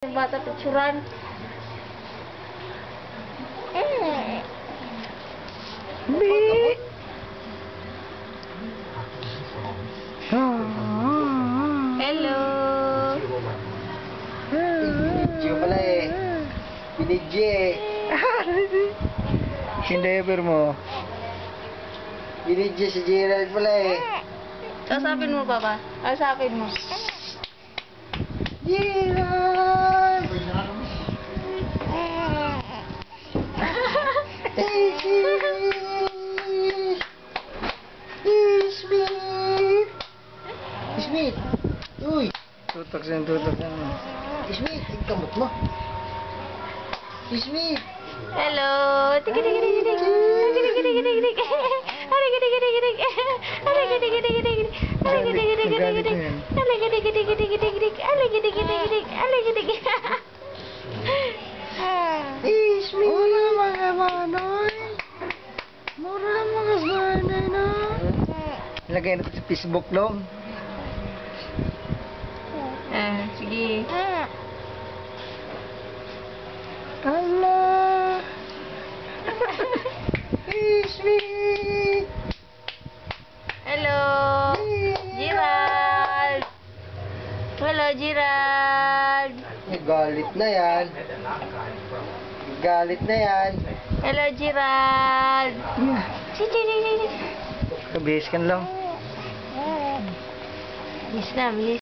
Yung bata picturan. Hello. Binidyo pala eh. Binidyo eh. Sindever mo. Binidyo si Gerald pala eh. Kasapin mo, Papa. Kasapin mo. Gerald! Smith! Uy! Tutok siya, tutok siya. Smith! Ang kamot mo! Smith! Hello. Tiki tiki tiki tiki. Tiki tiki tiki tiki tiki. Tiki tiki tiki tiki. Tiki tiki tiki tiki. Tiki tiki tiki tiki. Tiki tiki tiki tiki tiki. Tiki tiki tiki tiki. Tiki tiki. Smith! Wala mga manoy. Mura mga sanay na. Lagay natin sa Facebook dong. Sige. Allah. Smith! Hello. Gerald. Hello, Gerald. Galit na yan. Galit na yan. Hello, Gerald. Kabihis kan lang. Miss na, miss.